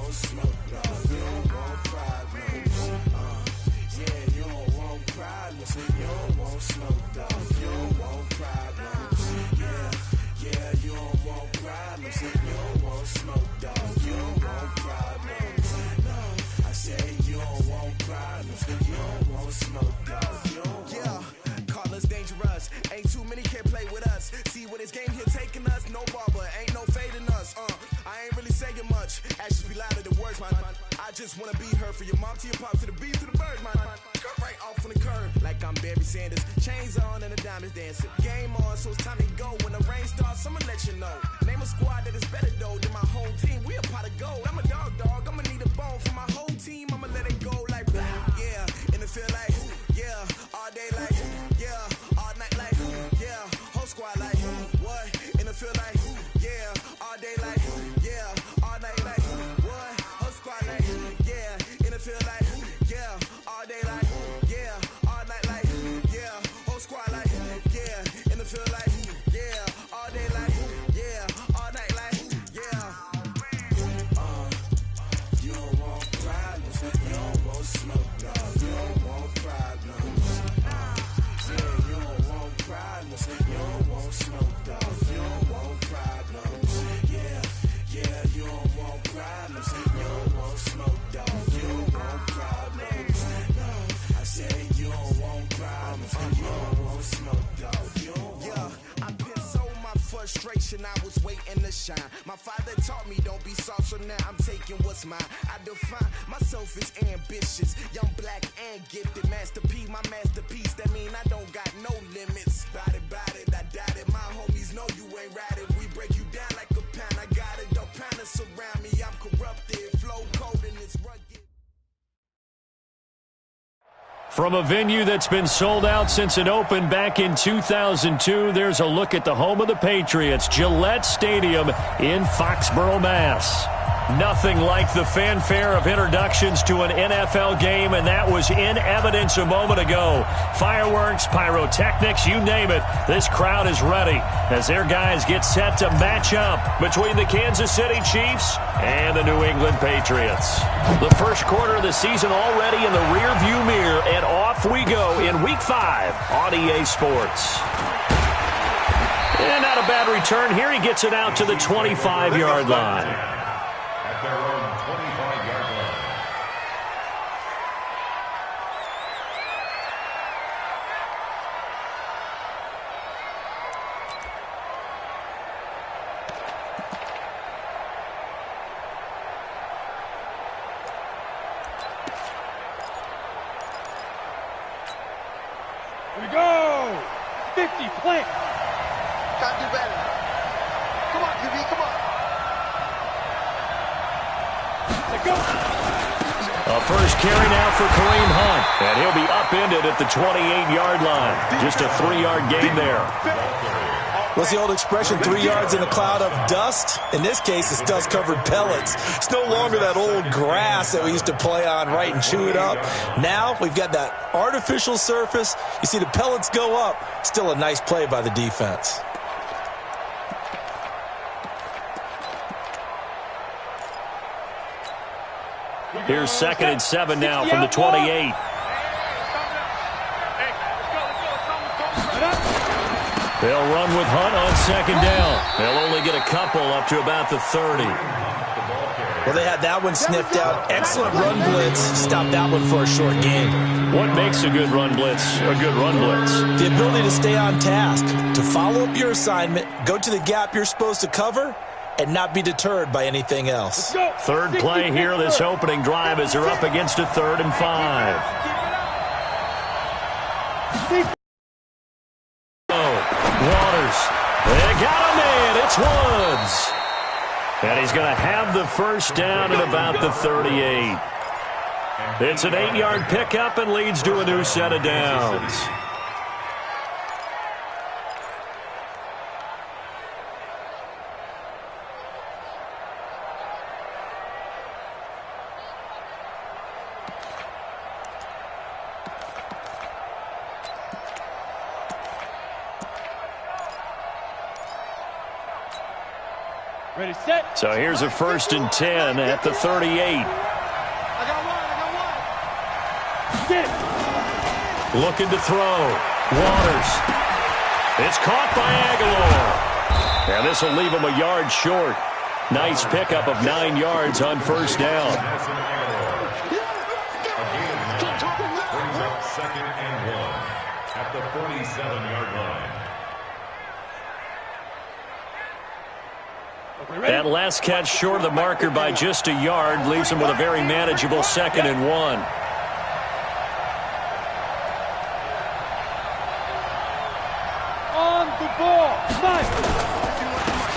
want smoke, dog. You don't want problems. Yeah, you don't want problems. You don't want smoke, dog. You don't want problems. Yeah, you don't want problems. You don't want smoke, dog. You don't want problems. No, I say you don't want problems. You don't want smoke, dog. You don't want. Call us dangerous. Ain't too many can play with us. See what this game here taking us. No barber, ain't no fading us. I ain't really saying much. Actions be louder than words, man. I just wanna be heard. For your mom to your pop to the beat to the birds, man. Cut right off on the curb like I'm Barry Sanders. Chains on and the diamonds dancing. Game on, so it's time to go. When the rain starts, I'ma let you know. Name a squad that is better though than my home team. We a pot of gold. I'm a dog. I'ma need a bone for my whole team. I'ma let it go like yeah. And it feel like yeah. All day like yeah. All night like yeah. Whole squad like what? And it feel like yeah. All day like yeah. All night like what? Whole squad like yeah. And it feel like yeah. All day like yeah. All night like yeah. Whole squad like yeah. And it feel like yeah. All day like yeah. All night like yeah. You don't want problems. You don't want smoke, dog. You don't want problems. Yeah, you don't want problems. You don't want smoke, dog. You don't want problems. Yeah, you don't want problems. You don't want smoke, dog. You don't want problems. No, I say you don't want problems. You don't want smoke, dog. You don't want. I been so my frustration. I was waiting to shine. My father taught me don't be soft, so now I'm taking what's mine. I define myself as ambitious, young, black, and gifted. Master P, my masterpiece. That mean I don't got no limits. Bout it, I doubt it. My homies know you ain't ratted. We break you down like a pound. I got it, don't pound to surround me. I'm corrupted, flow cold and it's rugged. From a venue that's been sold out since it opened back in 2002, there's a look at the home of the Patriots, Gillette Stadium in Foxborough, Mass. Nothing like the fanfare of introductions to an NFL game, and that was in evidence a moment ago. Fireworks, pyrotechnics, you name it. This crowd is ready as their guys get set to match up between the Kansas City Chiefs and the New England Patriots. The first quarter of the season already in the rearview mirror, and off we go in Week 5 on EA Sports. And not a bad return here. He gets it out to the 25-yard line. Their own 25-yard line. Here we go! 50, plant! Can't do better. Come on, QB, come on. A first carry now for Kareem Hunt, and he'll be upended at the 28-yard line. Just a 3-yard gain there. What's the old expression, 3 yards in a cloud of dust? In this case, it's dust-covered pellets. It's no longer that old grass that we used to play on, right, and chew it up. Now we've got that artificial surface. You see the pellets go up. Still a nice play by the defense. Here's 2nd and 7 now from the 28. They'll run with Hunt on 2nd down. They'll only get a couple up to about the 30. Well, they had that one sniffed out. Excellent run blitz. Stop that one for a short gain. What makes a good run blitz a good run blitz? The ability to stay on task, to follow up your assignment, go to the gap you're supposed to cover, and not be deterred by anything else. Third play here, this opening drive, as they're up against a 3rd and 5. Waters. They got him in. It's Woods. And he's going to have the first down at about the 38. It's an 8-yard pickup and leads to a new set of downs. Ready, set. So here's a 1st and 10 at the 38. I got one. Get it. Looking to throw. Waters. It's caught by Aguilar. And this will leave him a yard short. Nice pickup of 9 yards on 1st down. Brings up 2nd and 1 at the 47-yard line. That last catch short of the marker by just a yard leaves him with a very manageable 2nd and 1. On the ball. Nice.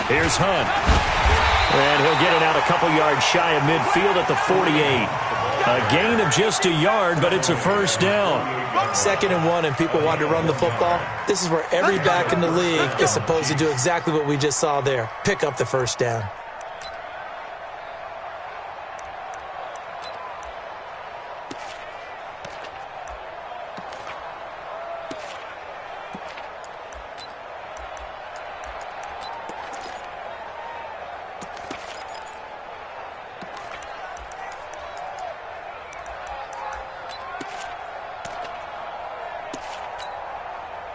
Here's Hunt. And he'll get it out a couple yards shy of midfield at the 48. A gain of just a yard, but it's a 1st down. 2nd and 1, and people want to run the football. This is where every back in the league is supposed to do exactly what we just saw there. Pick up the 1st down.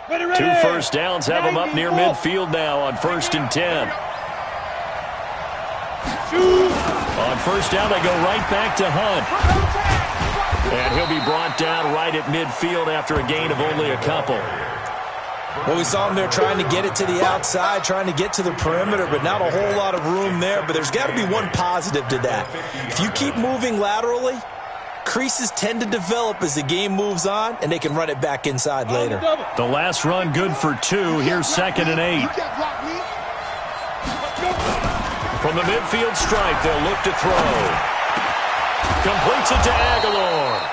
Ready, 2 first downs have him up near midfield now on 1st and 10. On 1st down, they go right back to Hunt. And he'll be brought down right at midfield after a gain of only a couple. Well, we saw him there trying to get it to the outside, trying to get to the perimeter, but not a whole lot of room there. But there's got to be one positive to that. If you keep moving laterally, creases tend to develop as the game moves on, and they can run it back inside later. The last run good for 2. Here's 2nd and 8. From the midfield stripe, they'll look to throw. Completes it to Aguilar.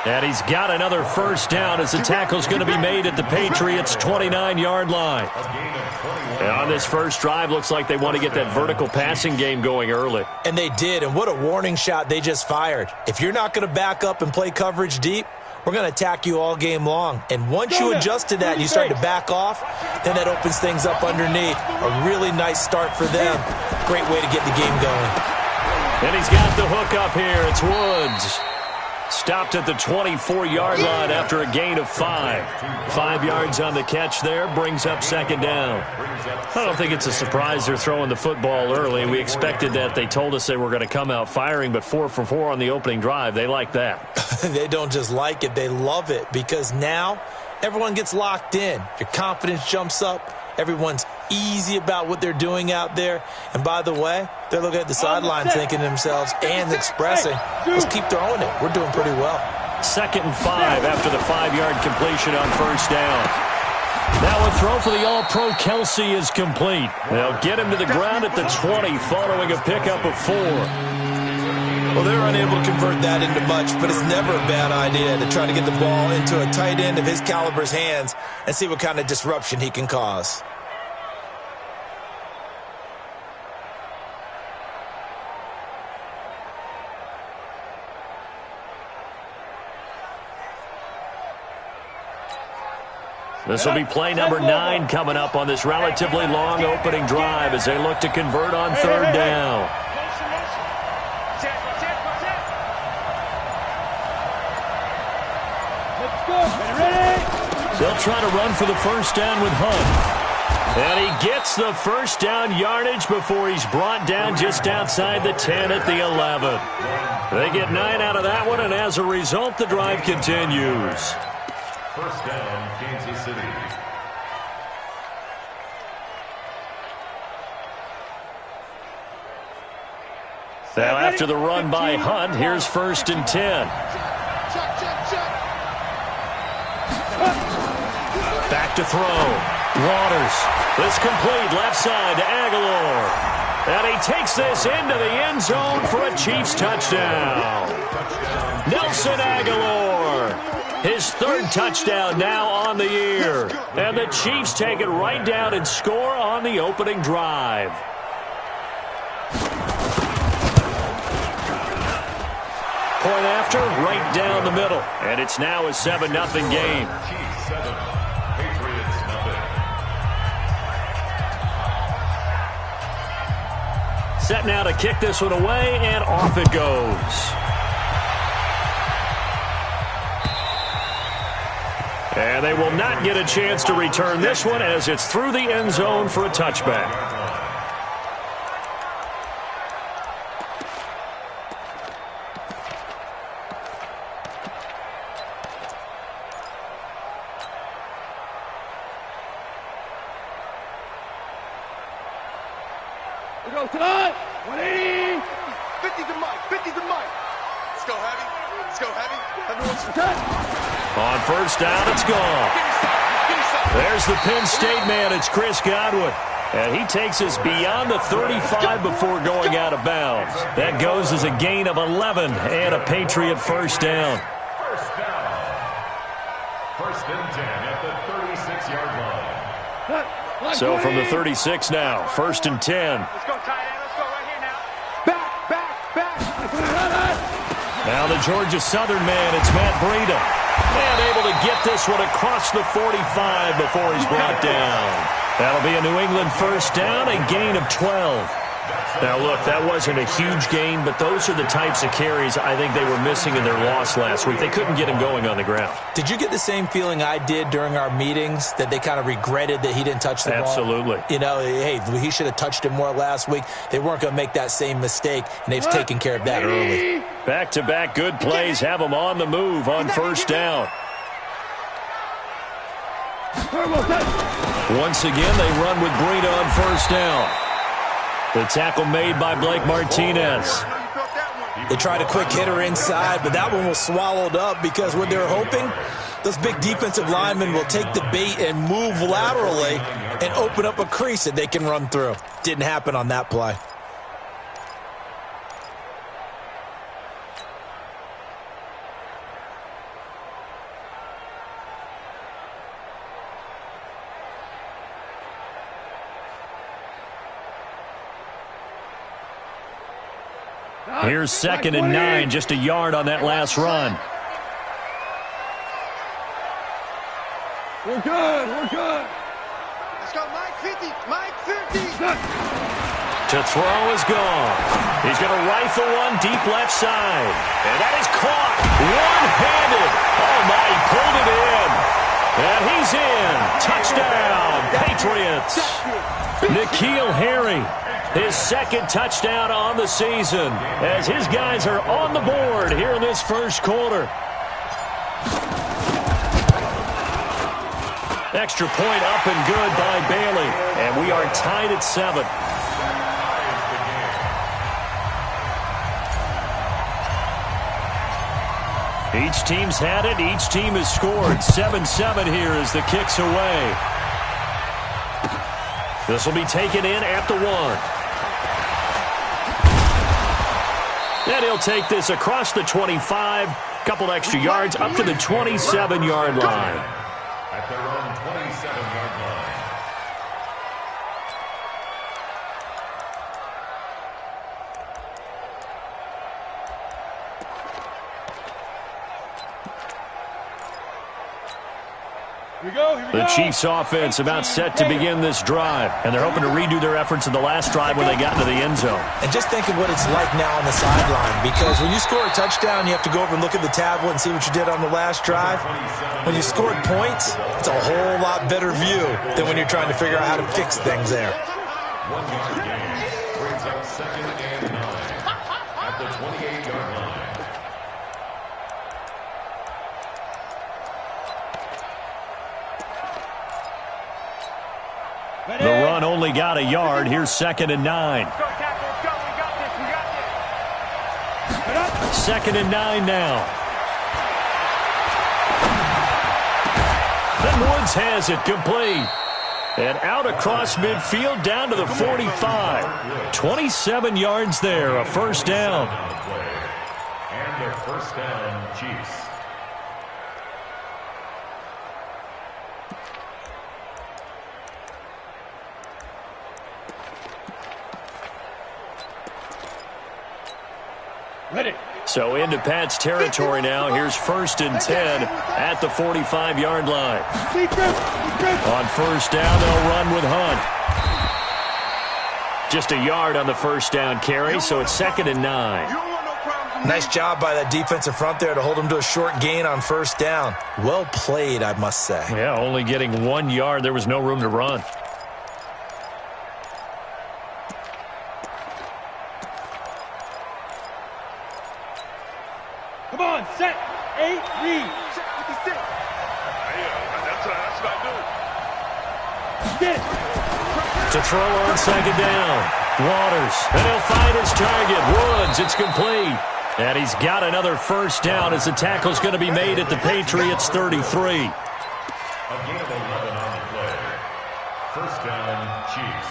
And he's got another 1st down as the tackle's going to be made at the Patriots' 29-yard line. And on this first drive, looks like they want to get that vertical passing game going early. And they did, and what a warning shot they just fired. If you're not going to back up and play coverage deep, we're going to attack you all game long. And once you adjust to that and you start to back off, then that opens things up underneath. A really nice start for them. Great way to get the game going. And he's got the hook up here. It's Woods. Stopped at the 24-yard line after a gain of 5. 5 yards on the catch there, brings up 2nd down. I don't think it's a surprise they're throwing the football early. We expected that. They told us they were going to come out firing, but 4 for 4 on the opening drive. They like that. They don't just like it, they love it, because now everyone gets locked in. Your confidence jumps up. Everyone's easy about what they're doing out there. And by the way, they're looking at the sideline thinking to themselves and expressing, let's keep throwing it. We're doing pretty well. 2nd and 5 after the 5-yard completion on 1st down. Now a throw for the All-Pro Kelsey is complete. They'll get him to the ground at the 20 following a pickup of 4. Well, they're unable to convert that into much, but it's never a bad idea to try to get the ball into a tight end of his caliber's hands and see what kind of disruption he can cause. This will be play number 9 coming up on this relatively long opening drive as they look to convert on 3rd down. They'll try to run for the 1st down with Hunt. And he gets the 1st down yardage before he's brought down just outside the 10 at the 11. They get 9 out of that one, and as a result, the drive continues. 1st down, Kansas City. Now after the run by Hunt, here's 1st and 10. Back to throw. Waters. This complete left side to Aguilar. And he takes this into the end zone for a Chiefs touchdown. Nelson Aguilar. His 3rd touchdown now on the year. And the Chiefs take it right down and score on the opening drive. Point after, right down the middle. And it's now a 7-0 game. Chiefs 7, Patriots 0. Set now to kick this one away, and off it goes. And they will not get a chance to return this one as it's through the end zone for a touchback. We go tonight. 180. 50 to Mike. 50 to Mike. Let's go heavy. Let's go heavy. On first down, it's gone. There's the Penn State man. It's Chris Godwin. And he takes us beyond the 35 before going out of bounds. That goes as a gain of 11 and a Patriot first down. First down. First and 10 at the 36-yard line. So from the 36 now, first and 10. Let's go, tight end. Let's go right here now. Back. Now the Georgia Southern man, it's Matt Breida. And able to get this one across the 45 before he's brought down. That'll be a New England first down, a gain of 12. Now, look, that wasn't a huge gain, but those are the types of carries I think they were missing in their loss last week. They couldn't get him going on the ground. Did you get the same feeling I did during our meetings, that they kind of regretted that he didn't touch the ball? Absolutely. You know, hey, he should have touched it more last week. They weren't going to make that same mistake, and they've taken care of that early. Back-to-back good plays have them on the move on first down. Once again, they run with Breida on first down. The tackle made by Blake Martinez. They tried a quick hitter inside, but that one was swallowed up because what they're hoping, those big defensive linemen will take the bait and move laterally and open up a crease that they can run through. Didn't happen on that play. Here's second and 9, just a yard on that last run. We're good. Let's go, Mike 50. Mike 50. To throw is gone. He's going to rifle one deep left side. And that is caught one-handed. Oh, my, he pulled it in. And he's in. Touchdown, Patriots. N'Keal Harry, his second touchdown on the season as his guys are on the board here in this first quarter. Extra point up and good by Bailey. And we are tied at 7. Each team's had it. Each team has scored. 7-7 here as the kick's away. This will be taken in at the 1. And he'll take this across the 25. Couple extra yards up to the 27-yard line. At their own 27-yard line. Here we go. The Chiefs offense about set to begin this drive, and they're hoping to redo their efforts in the last drive when they got into the end zone. And just think of what it's like now on the sideline, because when you score a touchdown, you have to go over and look at the tablet and see what you did on the last drive. When you scored points, it's a whole lot better view than when you're trying to figure out how to fix things there. 1-yard gain brings up second and 9 at the 28-yard line. The run only got a yard. Here's second and 9. Let's go, tackle. Let's go. We got this. Second and 9 now. Then Woods has it complete. And out across midfield down to the 45. 27 yards there, a first down. And their first down, Chiefs. Ready. So into Pat's territory now. Here's first and 10 at the 45-yard line. On first down, they'll run with Hunt. Just a yard on the first down carry, so it's 2nd and 9. Nice job by that defensive front there to hold him to a short gain on first down. Well played, I must say. Yeah, only getting 1 yard. There was no room to run. Come on, set, 8, read. Check 56. That's what I do. Get it. To throw on 2nd down. Waters, and he'll find his target. Woods, it's complete. And he's got another first down as the tackle's going to be made at the Patriots' 33. A gain of 11 on the play. First down, Chiefs.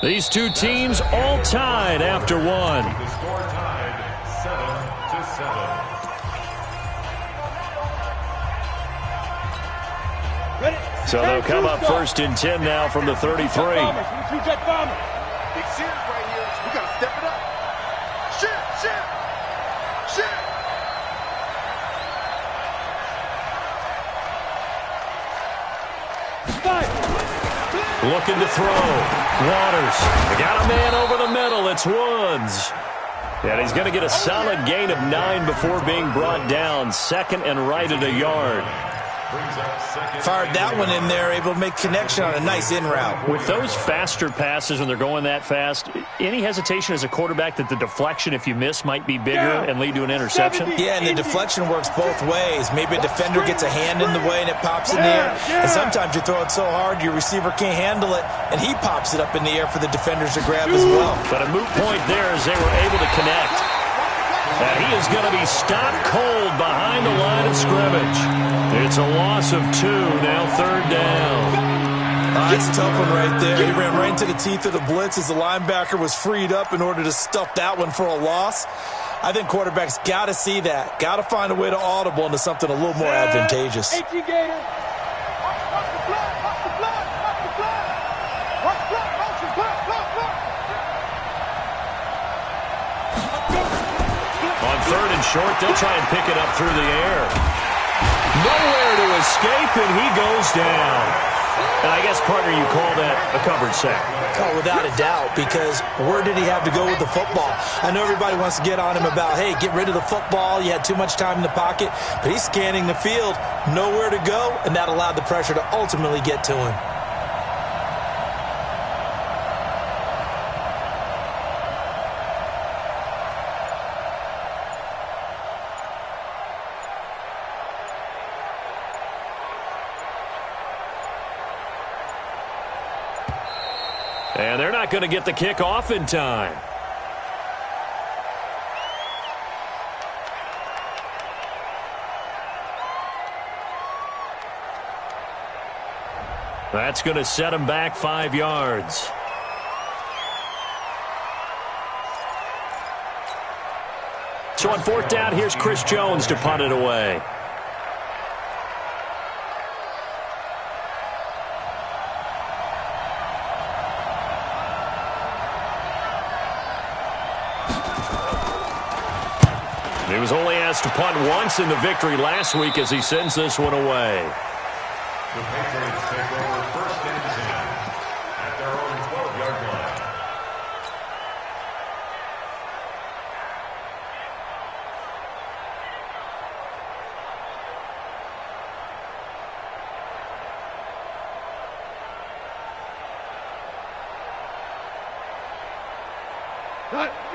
These two teams all tied after one. The score tied 7-7. Ready. So they'll come up 1st and 10 now from the 33. Big series right here. We got to step it up. Shit. Looking to throw. Waters. They got a man over the middle. It's Woods. And he's going to get a solid gain of 9 before being brought down. 2nd and right at a yard. Fired that one in there, able to make connection on a nice in route. With those faster passes when they're going that fast, any hesitation as a quarterback that the deflection, if you miss, might be bigger and lead to an interception? Yeah, and the deflection works both ways. Maybe a defender gets a hand in the way and it pops in the air. And sometimes you throw it so hard your receiver can't handle it, and he pops it up in the air for the defenders to grab as well. But a moot point there as they were able to connect. And he is going to be stopped cold behind the line of scrimmage. It's a loss of 2, now 3rd down. That's a tough one right there. He ran right into the teeth of the blitz as the linebacker was freed up in order to stuff that one for a loss. I think quarterbacks got to see that. Got to find a way to audible into something a little more advantageous. 18 Gator. On 3rd and short, they'll try and pick it up through the air. Nowhere to escape, and he goes down. And I guess, partner, you call that a covered sack. Oh, without a doubt, because where did he have to go with the football? I know everybody wants to get on him about, hey, get rid of the football. You had too much time in the pocket. But he's scanning the field, nowhere to go, and that allowed the pressure to ultimately get to him. And they're not going to get the kick off in time. That's going to set him back 5 yards. So on 4th down, here's Chris Jones to punt it away. He was only asked to punt once in the victory last week as he sends this one away. The Patriots take over 1st and 10 at their own 12-yard line.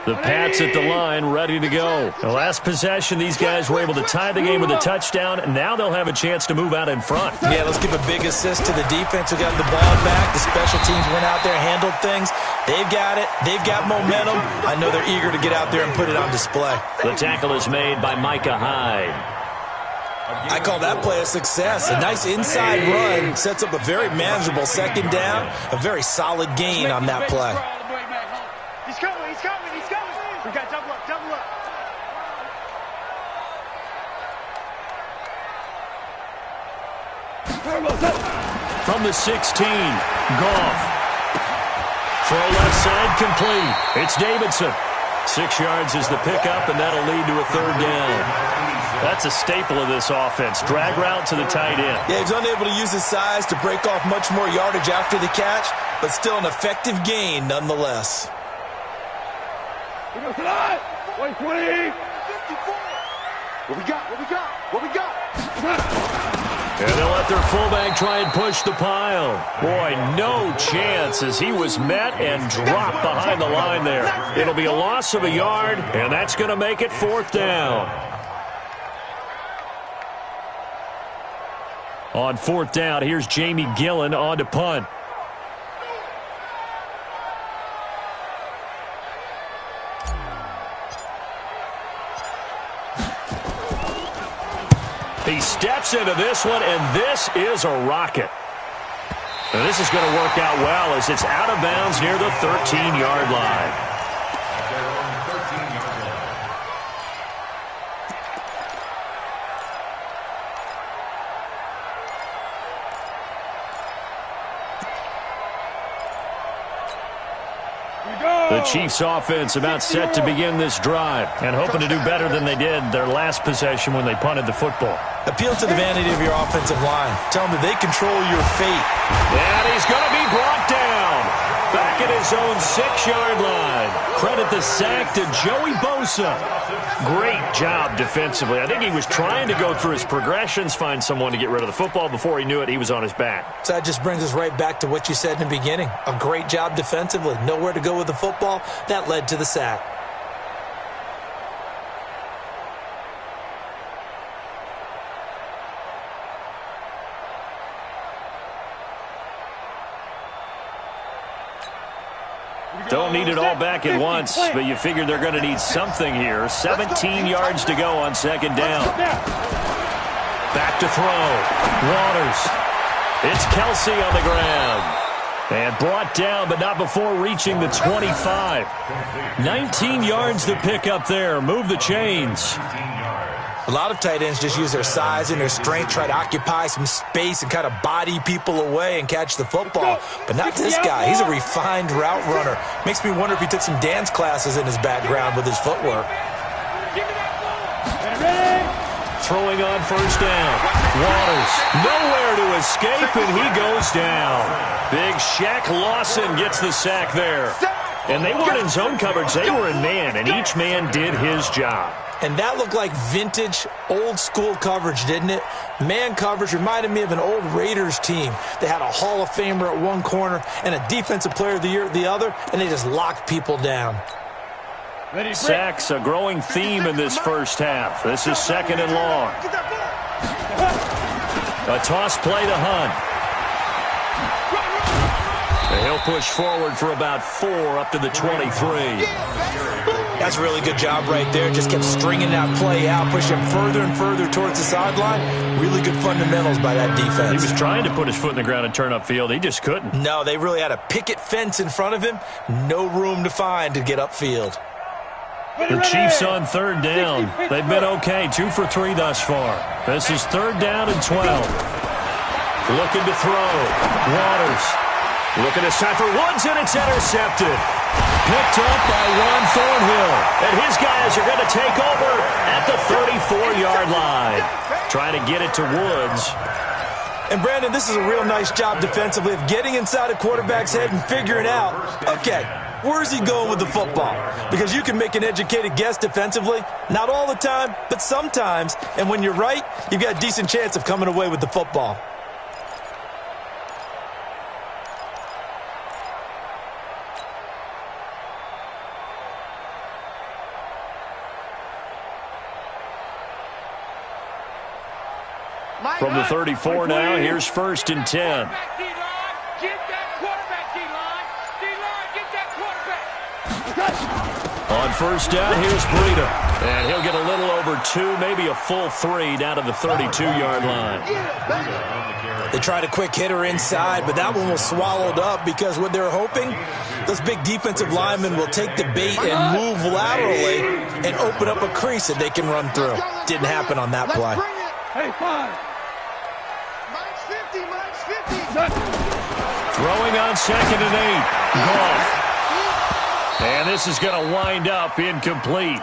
The Pats at the line, ready to go. The last possession, these guys were able to tie the game with a touchdown, and now they'll have a chance to move out in front. Yeah, let's give a big assist to the defense who got the ball back. The special teams went out there, handled things. They've got it. They've got momentum. I know they're eager to get out there and put it on display. The tackle is made by Micah Hyde. I call that play a success. A nice inside run sets up a very manageable 2nd down. A very solid gain on that play. He's coming. We got double up. From the 16, Goff. Throw left side, complete. It's Davidson. 6 yards is the pickup, and that'll lead to a 3rd down. That's a staple of this offense. Drag route to the tight end. Yeah, he's unable to use his size to break off much more yardage after the catch, but still an effective gain nonetheless. What we got? And they'll let their fullback try and push the pile. Boy, no chance as he was met and dropped behind the line there. It'll be a loss of a yard, and that's going to make it 4th down. On 4th down, here's Jamie Gillen on to punt. He steps into this one, and this is a rocket. And this is going to work out well as it's out of bounds near the 13-yard line. The Chiefs offense about set to begin this drive and hoping to do better than they did their last possession when they punted the football. Appeal to the vanity of your offensive line. Tell them that they control your fate. And he's going to be brought down. Back at his own 6-yard line. Credit the sack to Joey Bosa. Great job defensively. I think he was trying to go through his progressions, find someone to get rid of the football. Before he knew it, he was on his back. So that just brings us right back to what you said in the beginning. A great job defensively. Nowhere to go with the football. That led to the sack. Don't need it all back at once, but you figure they're going to need something here. 17 yards to go on 2nd down. Back to throw. Waters. It's Kelsey on the ground. And brought down, but not before reaching the 25. 19 yards to pick up there. Move the chains. A lot of tight ends just use their size and their strength, try to occupy some space and kind of body people away and catch the football. But not this guy. He's a refined route runner. Makes me wonder if he took some dance classes in his background with his footwork. Throwing on 1st down. Waters nowhere to escape, and he goes down. Big Shaq Lawson gets the sack there. And they weren't in zone coverage. They were in man, and each man did his job. And that looked like vintage, old-school coverage, didn't it? Man coverage reminded me of an old Raiders team. They had a Hall of Famer at one corner and a Defensive Player of the Year at the other, and they just locked people down. Sacks, a growing theme in this first half. This is 2nd and long. A toss play to Hunt. And he'll push forward for about 4 up to the 23. That's a really good job right there. Just kept stringing that play out, pushing further and further towards the sideline. Really good fundamentals by that defense. He was trying to put his foot in the ground and turn upfield. He just couldn't. No, they really had a picket fence in front of him. No room to find to get upfield. The Chiefs on 3rd down. They've been okay, 2 for 3 thus far. This is 3rd down and 12. Looking to throw. Waters. Looking this time for Woods, and it's intercepted. Picked up by Juan Thornhill. And his guys are going to take over at the 34-yard line. Trying to get it to Woods. And, Brandon, this is a real nice job defensively of getting inside a quarterback's head and figuring out, okay, where's he going with the football? Because you can make an educated guess defensively. Not all the time, but sometimes. And when you're right, you've got a decent chance of coming away with the football. From the 34 now, here's 1st and 10. On 1st down, here's Breida. And he'll get a little over 2, maybe a full 3 down to the 32-yard line. They tried a quick hitter inside, but that one was swallowed up because what they're hoping, those big defensive linemen will take the bait and move laterally and open up a crease that they can run through. Didn't happen on that play. Hey, 5. Throwing on 2nd and 8. Goff. And this is going to wind up incomplete.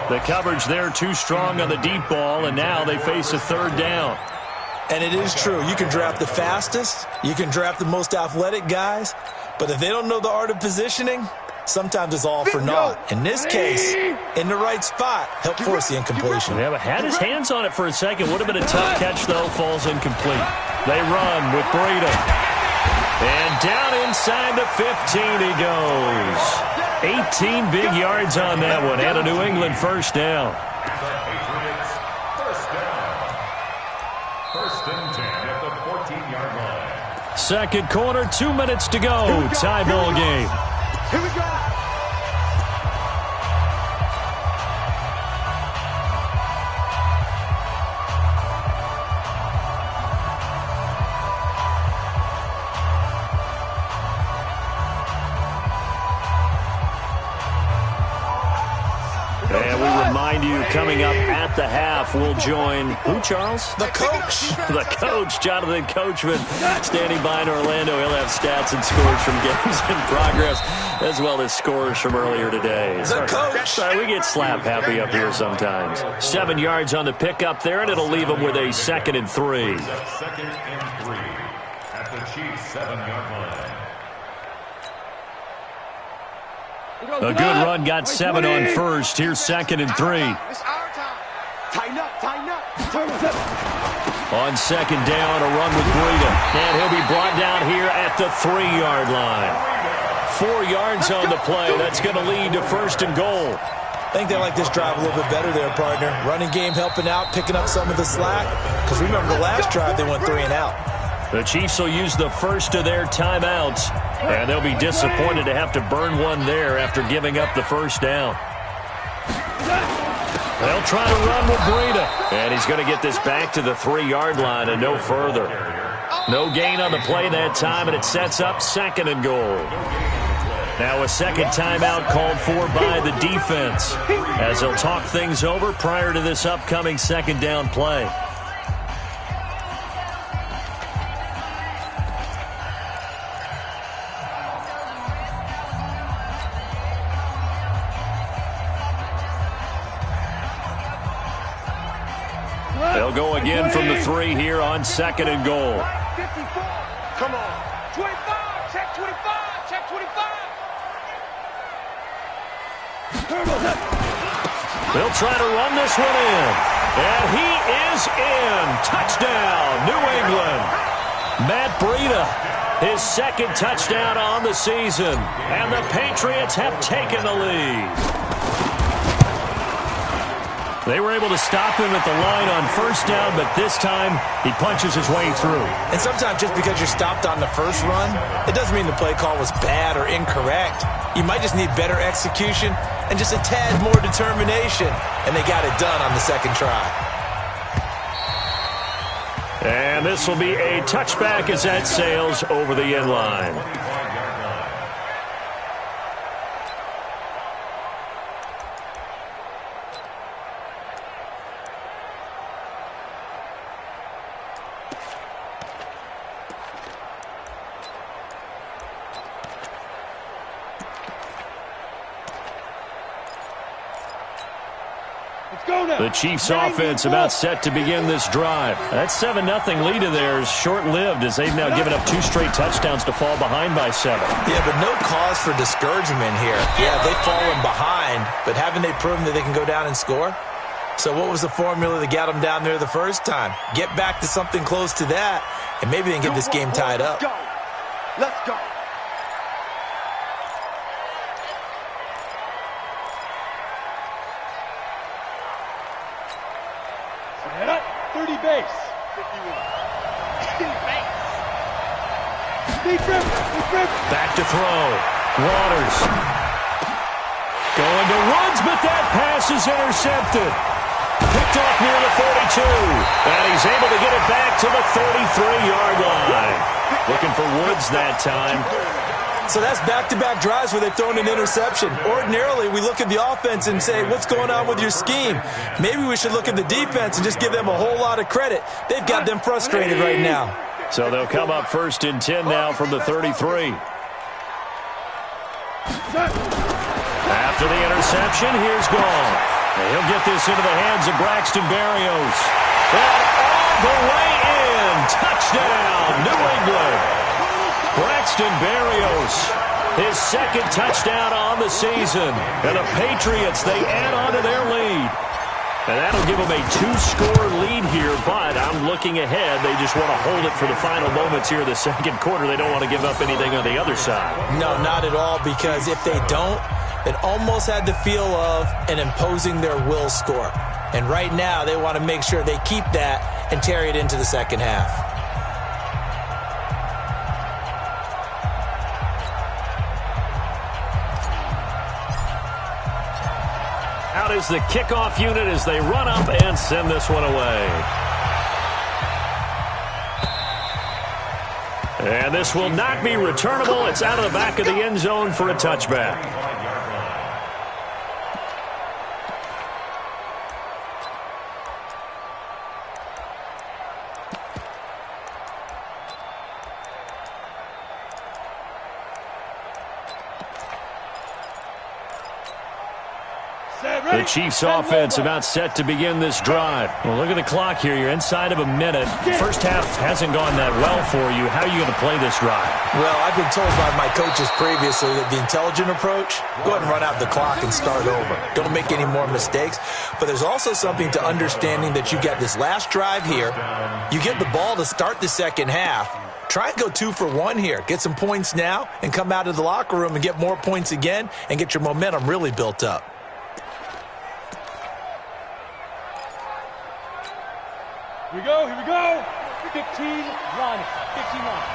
The coverage there too strong on the deep ball, and now they face a third down. And it is true. You can draft the fastest. You can draft the most athletic guys. But if they don't know the art of positioning, sometimes it's all for naught. In this case, in the right spot, helped force the incompletion. Yeah, but had his hands on it for a second. Would have been a tough catch, though. Falls incomplete. They run with Breida. And down inside the 15 he goes. 18 big yards on that one. And a New England first down. First and 10 at the 14-yard line. Second quarter, 2 minutes to go. Tie ball game. Here we go. And we remind you, coming up at the half, we'll join who, Charles? The coach. The coach, Jonathan Coachman, standing by in Orlando. He'll have stats and scores from games in progress, as well as scores from earlier today. The coach. Sorry, we get slap happy up here sometimes. 7 yards on the pickup there, and it'll leave them with a 2nd and 3. Second and 3 at the Chiefs' 7-yard line. A good run, got 7 on first. Here's 2nd and 3. It's our time. Tighten up, tighten up. Turn it up. On 2nd down, a run with Breida. And he'll be brought down here at the 3-yard line. 4 yards on the play. That's going to lead to 1st and goal. I think they like this drive a little bit better there, partner. Running game helping out, picking up some of the slack. Because remember, the last drive they went 3 and out. The Chiefs will use the first of their timeouts, and they'll be disappointed to have to burn one there after giving up the first down. They'll try to run with Breida, and he's going to get this back to the 3-yard line and no further. No gain on the play that time, and it sets up 2nd and goal. Now a second timeout called for by the defense, as they'll talk things over prior to this upcoming 2nd down play. They'll go again from the 3 here on 2nd and goal. 54. Come on. 25. Check 25. Check 25. They'll try to run this one in. And he is in. Touchdown, New England. Matt Breida, his 2nd touchdown on the season. And the Patriots have taken the lead. They were able to stop him at the line on 1st down, but this time he punches his way through. And sometimes just because you're stopped on the first run, it doesn't mean the play call was bad or incorrect. You might just need better execution and just a tad more determination. And they got it done on the 2nd try. And this will be a touchback as that sails over the end line. The Chiefs offense about set to begin this drive. That 7-0 lead of theirs short-lived as they've now given up 2 straight touchdowns to fall behind by 7. Yeah, but no cause for discouragement here. Yeah, they've fallen behind, but haven't they proven that they can go down and score? So what was the formula that got them down there the first time? Get back to something close to that, and maybe they can get this game tied up. Let's go. Let's go. Head up. 30 base. 51. Back to throw. Waters. Going to Woods, but that pass is intercepted. Picked off near the 42. And he's able to get it back to the 33-yard line. Looking for Woods that time. So that's back-to-back drives where they've thrown an interception. Ordinarily, we look at the offense and say, what's going on with your scheme? Maybe we should look at the defense and just give them a whole lot of credit. They've got them frustrated right now. So they'll come up 1st and 10 now from the 33. After the interception, here's Goff. And he'll get this into the hands of Braxton Berrios. And all the way in. Touchdown, New England. Braxton Berrios, his second touchdown on the season. And the Patriots, they add on to their lead. And that'll give them a 2-score lead here, but I'm looking ahead. They just want to hold it for the final moments here in the second quarter. They don't want to give up anything on the other side. No, not at all, because if they don't, it almost had the feel of an imposing their will score. And right now, they want to make sure they keep that and carry it into the second half. Out is the kickoff unit as they run up and send this one away. And this will not be returnable. It's out of the back of the end zone for a touchback. The Chiefs offense about set to begin this drive. Well, look at the clock here. You're inside of a minute. First half hasn't gone that well for you. How are you going to play this drive? Well, I've been told by my coaches previously that the intelligent approach, go ahead and run out the clock and start over. Don't make any more mistakes. But there's also something to understanding that you got this last drive here. You get the ball to start the second half. Try and go 2 for 1 here. Get some points now and come out of the locker room and get more points again and get your momentum really built up. Here we go, here we go. 15 line. 15 line.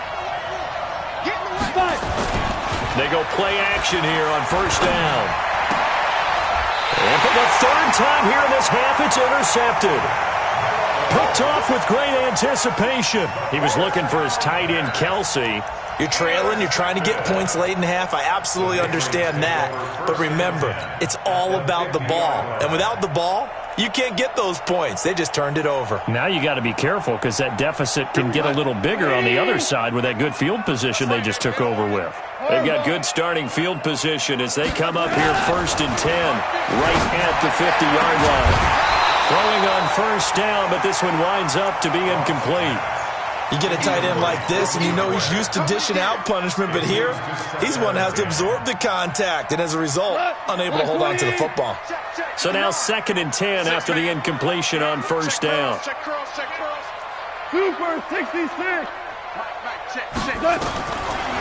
Get in the way. They go play action here on first down. And for the third time here in this half, it's intercepted. Picked off with great anticipation. He was looking for his tight end, Kelsey. You're trailing, you're trying to get points late in half. I absolutely understand that. But remember, it's all about the ball. And without the ball, you can't get those points. They just turned it over. Now you got to be careful because that deficit can get a little bigger on the other side with that good field position they just took over with. They've got good starting field position as they come up here first and 10, right at the 50-yard line. Throwing on first down, but this one winds up to be incomplete. You get a tight end like this, and you know he's used to dishing out punishment, but here, he's one that has to absorb the contact, and as a result, unable to hold on to the football. So now 2nd and 10 after the incompletion on first down. Check cross, check cross. 2 for 66.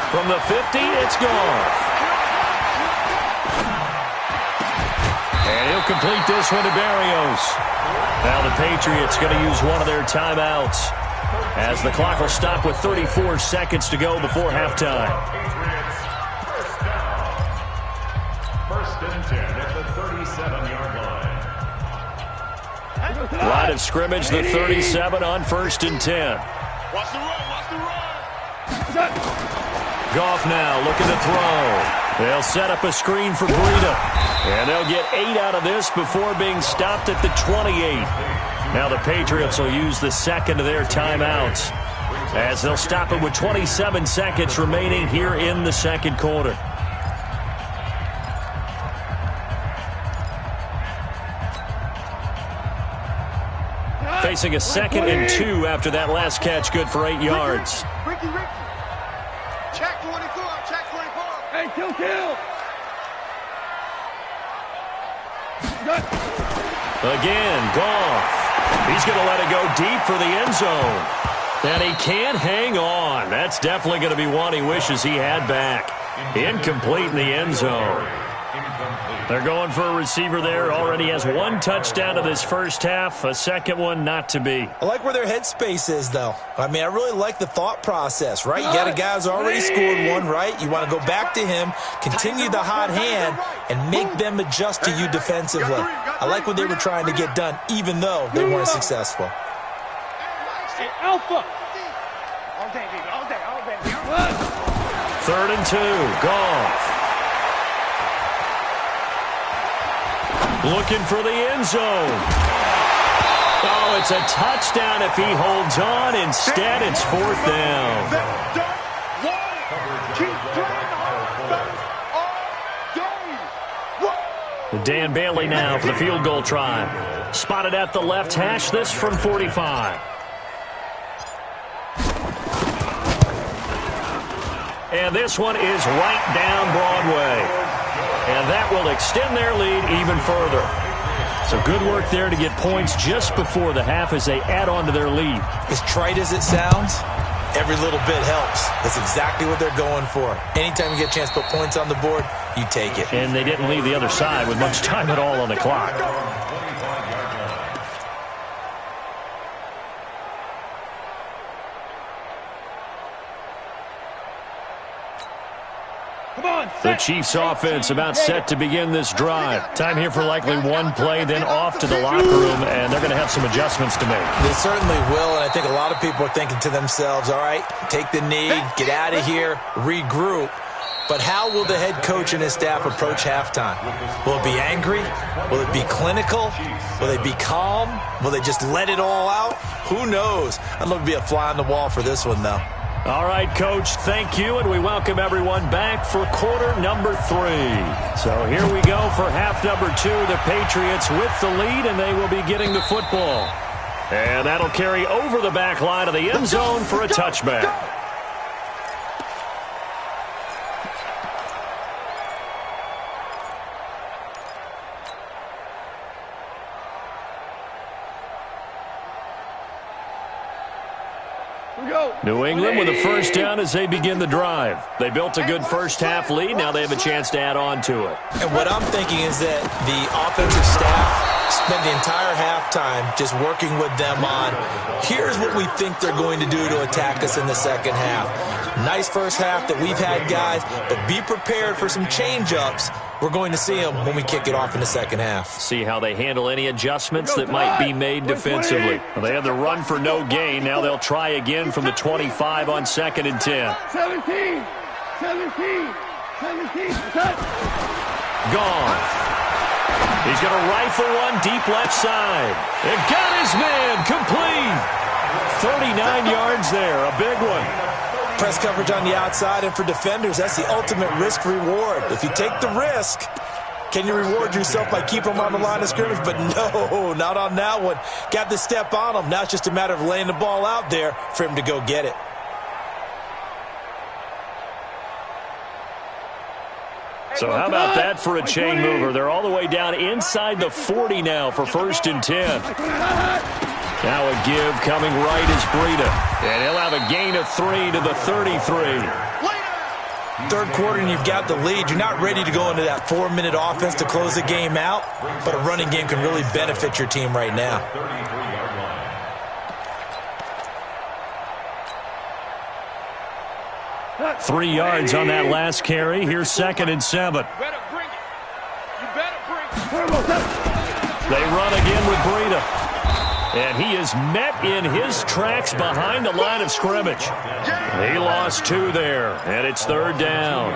From the 50, it's gone. And he'll complete this one to Berrios. Now the Patriots going to use one of their timeouts, as the clock will stop with 34 seconds to go before halftime. First and 10 at the 37-yard line. Line of scrimmage, the 37 on first and 10. Watch the run, watch the run. Goff now looking to throw. They'll set up a screen for Breida. And they'll get 8 out of this before being stopped at the 28. Now the Patriots will use the second of their timeouts, as they'll stop it with 27 seconds remaining here in the second quarter. Facing a 2nd and 2 after that last catch, good for 8 yards. Ricky. Check 24, check 24. Hey, kill. Again, Goff. He's going to let it go deep for the end zone. And he can't hang on. That's definitely going to be one he wishes he had back. Incomplete in the end zone. They're going for a receiver there. Already has 1 touchdown of this first half. A second one not to be. I like where their headspace is, though. I mean, I really like the thought process, right? You got a guy who's already scored 1, right? You want to go back to him, continue the hot hand, and make them adjust to you defensively. I like what they were trying to get done, even though they weren't successful. Hey, Alpha. All day, baby, all day. 3rd and 2, Goff. Looking for the end zone. Oh, it's a touchdown if he holds on. Instead, it's 4th down. Keep playing hard all day. Dan Bailey now for the field goal try. Spotted at the left hash, this from 45. And this one is right down Broadway. And that will extend their lead even further. So good work there to get points just before the half as they add on to their lead. As trite as it sounds, every little bit helps. That's exactly what they're going for. Anytime you get a chance to put points on the board, you take it. And they didn't leave the other side with much time at all on the clock. The Chiefs offense about set to begin this drive. Time here for likely one play, then off to the locker room, and they're going to have some adjustments to make. They certainly will, and I think a lot of people are thinking to themselves, all right, take the knee, get out of here, regroup. But how will the head coach and his staff approach halftime? Will it be angry? Will it be clinical? Will they be calm? Will they just let it all out? Who knows? I'd love to be a fly on the wall for this one, though. All right, Coach, thank you, and we welcome everyone back for quarter number 3. So here we go for half number 2. The Patriots with the lead, and they will be getting the football. And that'll carry over the back line of the end zone for a touchback. New England with a first down as they begin the drive. They built a good first-half lead. Now they have a chance to add on to it. And what I'm thinking is that the offensive staff spent the entire halftime just working with them on, here's what we think they're going to do to attack us in the second half. Nice first half that we've had, guys, but be prepared for some change-ups. We're going to see them when we kick it off in the second half. See how they handle any adjustments that might be made defensively. Well, they had the run for no gain. Now they'll try again from the 25 on 2nd and 10. 17. Gone. He's going to rifle one deep left side. And got his man complete. 39 yards there, a big one. Press coverage on the outside, and for defenders, that's the ultimate risk-reward. If you take the risk, can you reward yourself by keeping them on the line of scrimmage? But no, not on that one. Got the step on him. Now it's just a matter of laying the ball out there for him to go get it. So how about that for a chain mover? They're all the way down inside the 40 now for 1st and 10. Now a give coming right is Breida. And he'll have a gain of 3 to the 33. Third quarter and you've got the lead. You're not ready to go into that 4-minute offense to close the game out, but a running game can really benefit your team right now. 3 yards on that last carry. Here's 2nd and 7. They run again with Breida. And he is met in his tracks behind the line of scrimmage. He lost 2 there, and it's 3rd down.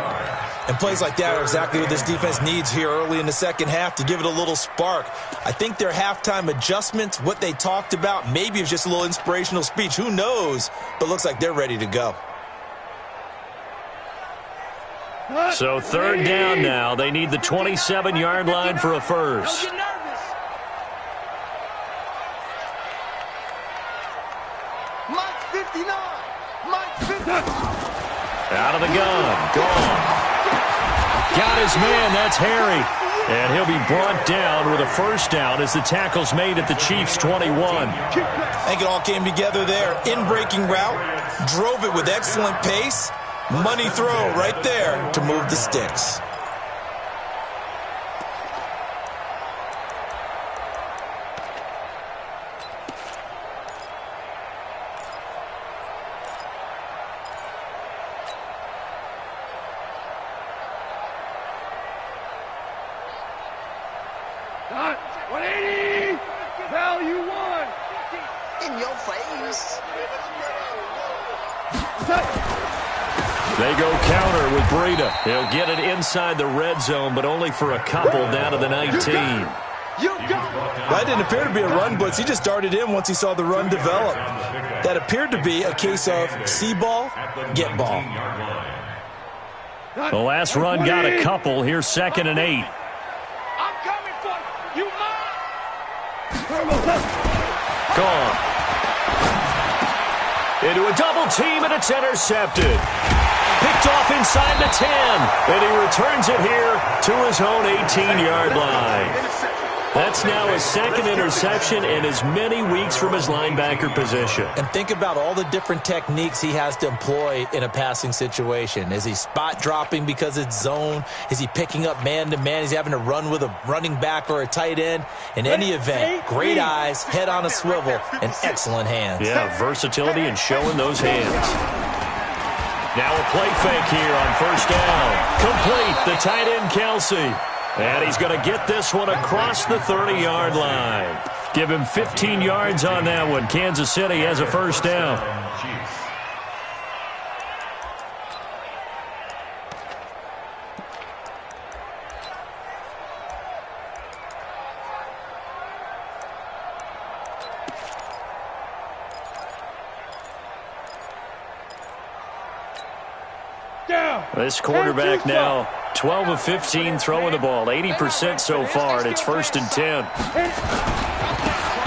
And plays like that are exactly what this defense needs here early in the second half to give it a little spark. I think their halftime adjustments, what they talked about, maybe it was just a little inspirational speech. Who knows? But looks like they're ready to go. So 3rd down now. They need the 27-yard line for a first. Out of the gun. Gone. Got his man. That's Harry. And he'll be brought down with a first down as the tackle's made at the Chiefs' 21. I think it all came together there. In-breaking route. Drove it with excellent pace. Money throw right there to move the sticks. Dot 180. Value 1. In your face. They go counter with Breida. He'll get it inside the red zone, but only for a couple down to the 19. That didn't appear to be a run blitz. He just darted in once he saw the run develop. That appeared to be a case of see ball, get ball. The last run got a couple. Here's 2nd and 8. Gone. Into a double team, and it's intercepted. Picked off inside the 10, and he returns it here to his own 18-yard line. That's now his second interception in as many weeks from his linebacker position. And think about all the different techniques he has to employ in a passing situation. Is he spot dropping because it's zone? Is he picking up man-to-man? Is he having to run with a running back or a tight end? In any event, great eyes, head on a swivel, and excellent hands. Yeah, versatility and showing those hands. Now a play fake here on first down. Complete, the tight end Kelsey. And he's going to get this one across the 30-yard line. Give him 15 yards on that one. Kansas City has a first down. This quarterback now 12 of 15 throwing the ball, 80% so far, and it's 1st and 10.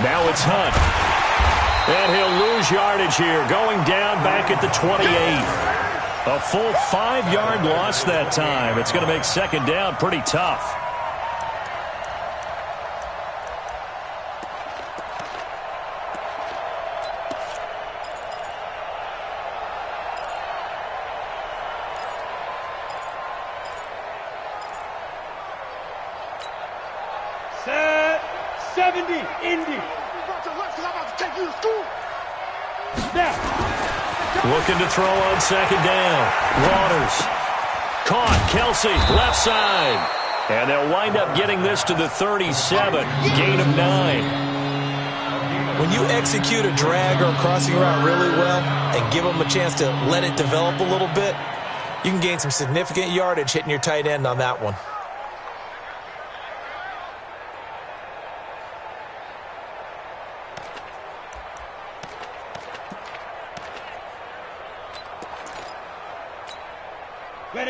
Now it's Hunt. And he'll lose yardage here, going down back at the 28. A full 5-yard loss that time. It's going to make second down pretty tough. Set 70, Indy. Looking to throw on second down. Waters. Caught. Kelsey, left side. And they'll wind up getting this to the 37. Gain of 9. When you execute a drag or a crossing route really well and give them a chance to let it develop a little bit, you can gain some significant yardage hitting your tight end on that one.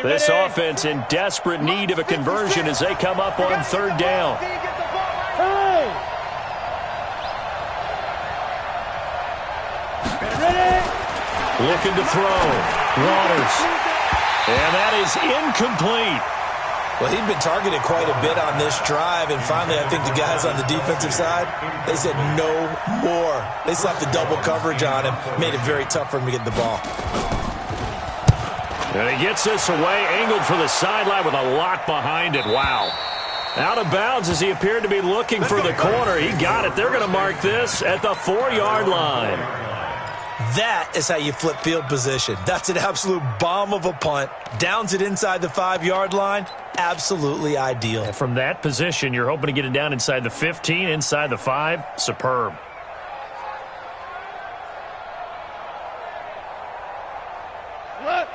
This offense in desperate need of a conversion as they come up on third down. Looking to throw. Waters. And that is incomplete. Well, he'd been targeted quite a bit on this drive, and finally I think the guys on the defensive side, they said no more. They slapped the double coverage on him, made it very tough for him to get the ball. And he gets this away, angled for the sideline with a lot behind it. Wow. Out of bounds as he appeared to be looking for the corner. He got it. They're going to mark this at the 4-yard line. That is how you flip field position. That's an absolute bomb of a punt. Downs it inside the 5-yard line. Absolutely ideal. And from that position, you're hoping to get it down inside the 15, inside the 5. Superb.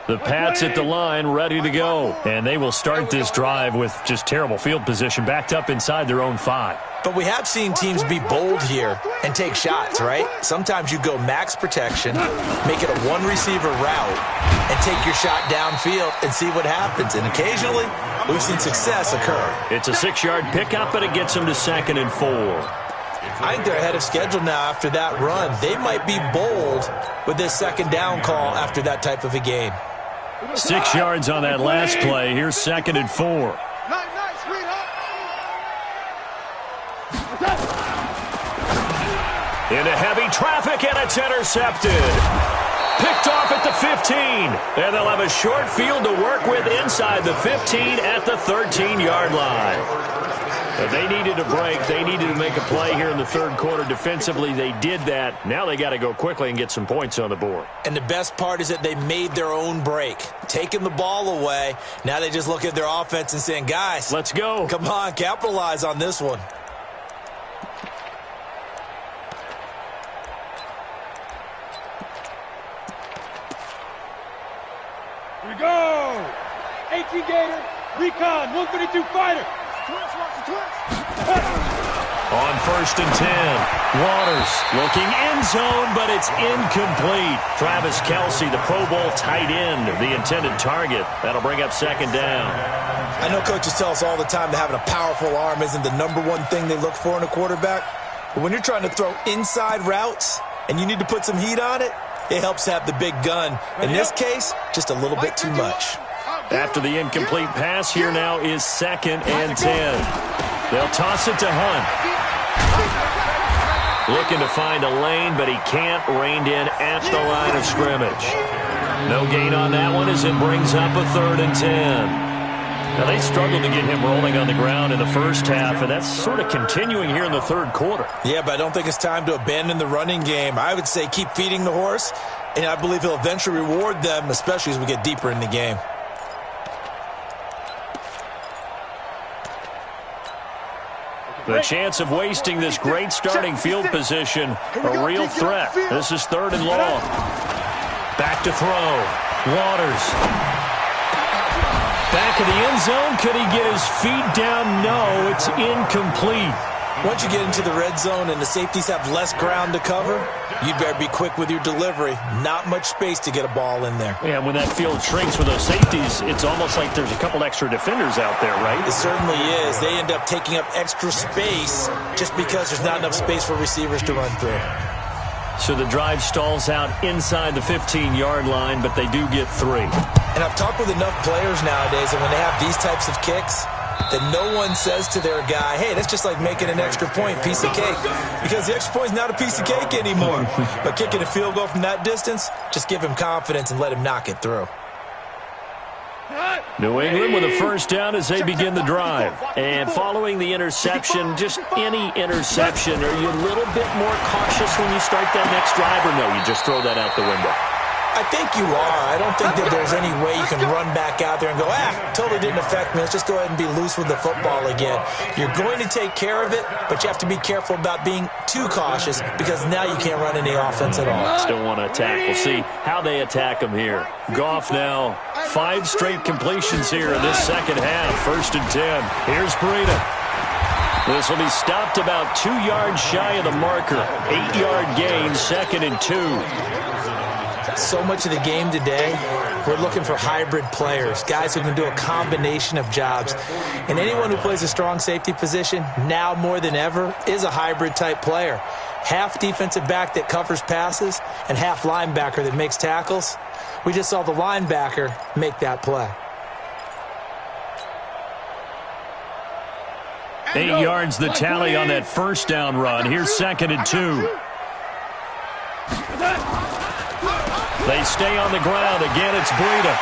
The Pats at the line, ready to go. And they will start this drive with just terrible field position, backed up inside their own 5. But we have seen teams be bold here and take shots, right? Sometimes you go max protection, make it a one-receiver route, and take your shot downfield and see what happens. And occasionally, we've seen success occur. It's a 6-yard pickup, and it gets them to 2nd and 4. I think they're ahead of schedule now after that run. They might be bold with this second down call after that type of a game. 6 yards on that last play. Here's 2nd and 4. Into heavy traffic, and it's intercepted. Picked off at the 15. And they'll have a short field to work with inside the 15 at the 13-yard line. If they needed a break, they needed to make a play here in the third quarter. Defensively, they did that. Now they got to go quickly and get some points on the board. And the best part is that they made their own break, taking the ball away. Now they just look at their offense and saying, guys, let's go. Come on, capitalize on this one. Here we go. 18 Gator, recon, 132 fighter. On 1st and 10, Waters looking end zone, but it's incomplete. Travis Kelsey, the Pro Bowl tight end, the intended target. That'll bring up 2nd down. I know coaches tell us all the time that having a powerful arm isn't the #1 thing they look for in a quarterback. But when you're trying to throw inside routes and you need to put some heat on it, it helps have the big gun. In this case, just a little bit too much. After the incomplete pass, here now is 2nd and 10. They'll toss it to Hunt. Looking to find a lane, but he can't. Reined in at the line of scrimmage. No gain on that one as it brings up a 3rd and 10. Now, they struggled to get him rolling on the ground in the first half, and that's sort of continuing here in the 3rd quarter. Yeah, but I don't think it's time to abandon the running game. I would say keep feeding the horse, and I believe he'll eventually reward them, especially as we get deeper in the game. The chance of wasting this great starting field position, a real threat. This is 3rd and long. Back to throw. Waters. Back of the end zone. Could he get his feet down? No, it's incomplete. Once you get into the red zone and the safeties have less ground to cover, you better be quick with your delivery. Not much space to get a ball in there. Yeah, when that field shrinks with those safeties, it's almost like there's a couple extra defenders out there, right? It certainly is. They end up taking up extra space just because there's not enough space for receivers to run through. So the drive stalls out inside the 15-yard line, but they do get 3. And I've talked with enough players nowadays that when they have these types of kicks, that no one says to their guy, hey, that's just like making an extra point, piece of cake. Because the extra point is not a piece of cake anymore. But kicking a field goal from that distance, just give him confidence and let him knock it through. New England with a 1st down as they begin the drive. And following the interception, just any interception, are you a little bit more cautious when you start that next drive, or no, you just throw that out the window? I think you are. I don't think that there's any way you can run back out there and go, totally didn't affect me. Let's just go ahead and be loose with the football again. You're going to take care of it, but you have to be careful about being too cautious because now you can't run any offense at all. Still want to attack. We'll see how they attack him here. Goff now, 5 straight completions here in this second half. 1st and 10. Here's Breida. This will be stopped about 2 yards shy of the marker. 8-yard gain, 2nd and 2. So much of the game today, we're looking for hybrid players, guys who can do a combination of jobs. And anyone who plays a strong safety position, now more than ever, is a hybrid-type player. Half defensive back that covers passes and half linebacker that makes tackles. We just saw the linebacker make that play. 8 yards the tally on that 1st down run. Here's 2nd and 2. They stay on the ground. Again, it's Breida.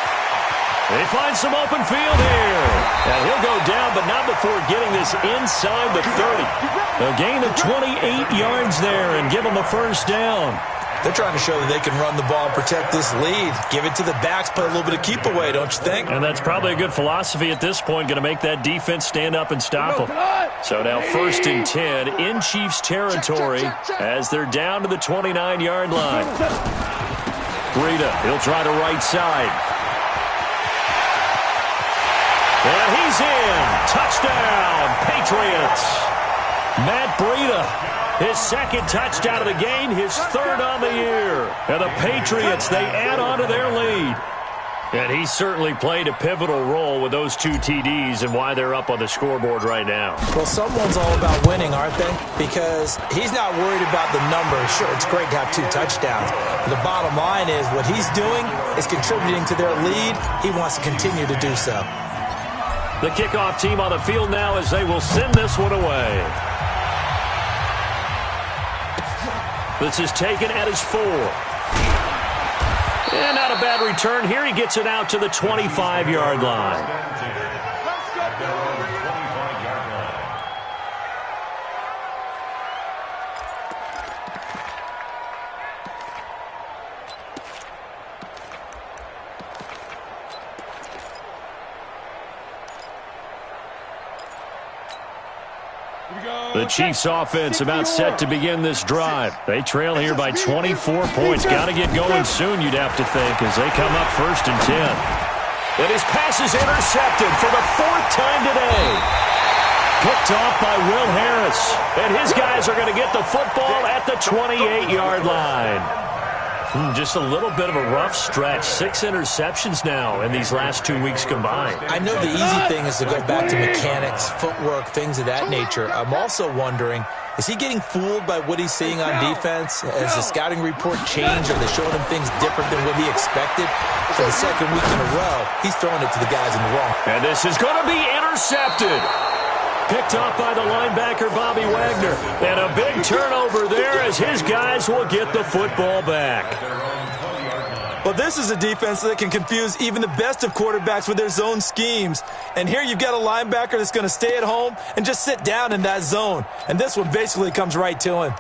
They find some open field here. And he'll go down, but not before getting this inside the 30. A gain of 28 yards there and give them a 1st down. They're trying to show that they can run the ball and protect this lead. Give it to the backs, put a little bit of keep away, don't you think? And that's probably a good philosophy at this point, going to make that defense stand up and stop them. So now 1st and 10 in Chiefs territory as they're down to the 29-yard line. Breida, he'll try to right side. And he's in. Touchdown, Patriots. Matt Breida, his 2nd touchdown of the game, his 3rd on the year. And the Patriots, they add on to their lead. And he certainly played a pivotal role with those 2 TDs and why they're up on the scoreboard right now. Well, someone's all about winning, aren't they? Because he's not worried about the numbers. Sure, it's great to have 2 touchdowns. But the bottom line is what he's doing is contributing to their lead. He wants to continue to do so. The kickoff team on the field now as they will send this one away. This is taken at his 4. And not a bad return here. He gets it out to the 25-yard line. The Chiefs offense about set to begin this drive. They trail here by 24 points. Got to get going soon, you'd have to think, as they come up 1st and 10. And his pass is intercepted for the 4th time today. Picked off by Will Harris. And his guys are going to get the football at the 28-yard line. Just a little bit of a rough stretch. 6 interceptions now in these last 2 weeks combined. I know the easy thing is to go back to mechanics, footwork, things of that nature. I'm also wondering, is he getting fooled by what he's seeing on defense? Has the scouting report changed? Are they showing him things different than what he expected? For the second week in a row, he's throwing it to the guys in the wrong. And this is going to be intercepted. Picked off by the linebacker, Bobby Wagner. And a big turnover there as his guys will get the football back. Well, this is a defense that can confuse even the best of quarterbacks with their zone schemes. And here you've got a linebacker that's going to stay at home and just sit down in that zone. And this one basically comes right to him.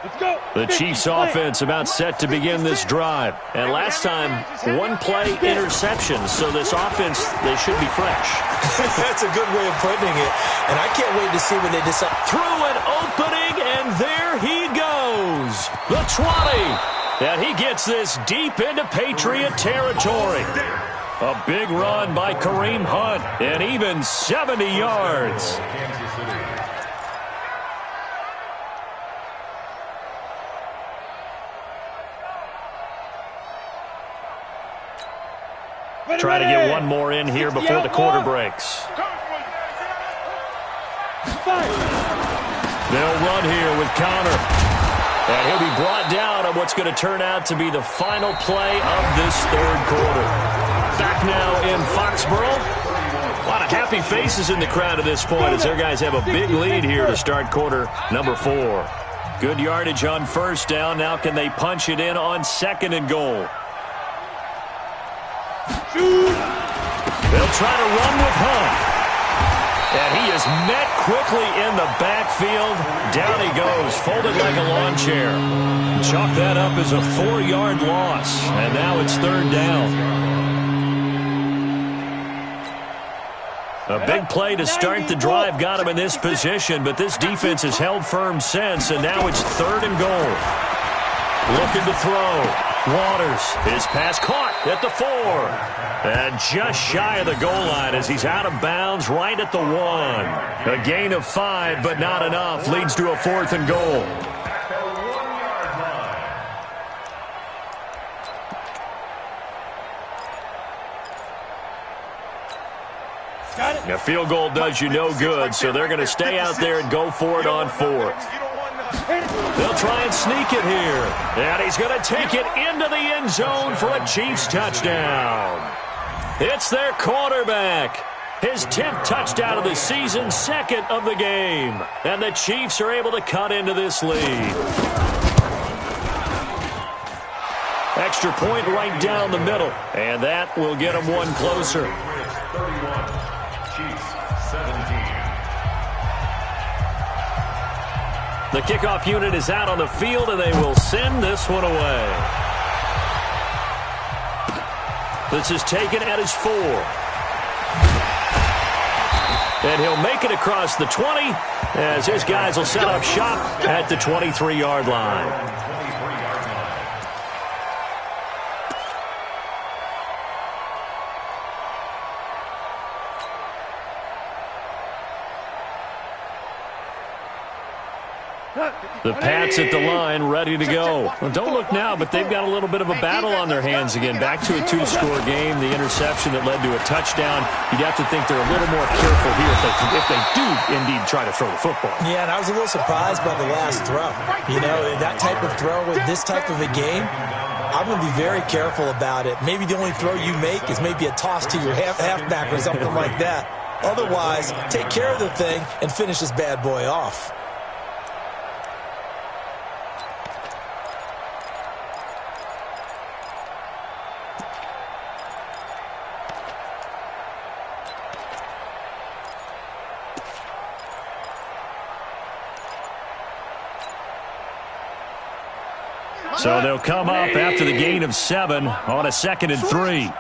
Let's go. The Chiefs offense about set to begin this drive. And last time, one-play interceptions. So this offense, they should be fresh. That's a good way of putting it. And I can't wait to see when they decide. Through an opening, and there he goes. The 20. And he gets this deep into Patriot territory. A big run by Kareem Hunt. And even 70 yards. Try to get one more in here before the quarter breaks. They'll run here with Connor. And he'll be brought down on what's going to turn out to be the final play of this third quarter. Back now in Foxborough. A lot of happy faces in the crowd at this point as their guys have a big lead here to start quarter number 4. Good yardage on first down. Now can they punch it in on second and goal? They'll try to run with Hunt. And he is met quickly in the backfield. Down he goes, folded like a lawn chair. Chalk that up as a 4-yard loss. And now it's third down. A big play to start the drive got him in this position, but this defense has held firm since, and now it's third and goal. Looking to throw. Waters, his pass caught at the 4. And just shy of the goal line as he's out of bounds right at the 1. A gain of 5, but not enough. Leads to a 4th and goal. A field goal does you no good, so they're going to stay out there and go for it on 4th. They'll try and sneak it here. And he's going to take it into the end zone for a Chiefs touchdown. It's their quarterback. His 10th touchdown of the season, 2nd of the game. And the Chiefs are able to cut into this lead. Extra point right down the middle. And that will get them one closer. 31, Chiefs 17. The kickoff unit is out on the field, and they will send this one away. This is taken at his 4. And he'll make it across the 20 as his guys will set up shop at the 23-yard line. The Pats at the line, ready to go. Well, don't look now, but they've got a little bit of a battle on their hands again. Back to a 2-score game. The interception that led to a touchdown. You'd have to think they're a little more careful here if they do indeed try to throw the football. Yeah, and I was a little surprised by the last throw. You know, that type of throw in this type of a game, I'm going to be very careful about it. Maybe the only throw you make is maybe a toss to your halfback or something like that. Otherwise, take care of the thing and finish this bad boy off. So they'll come up after the gain of 7 on a 2nd and 3.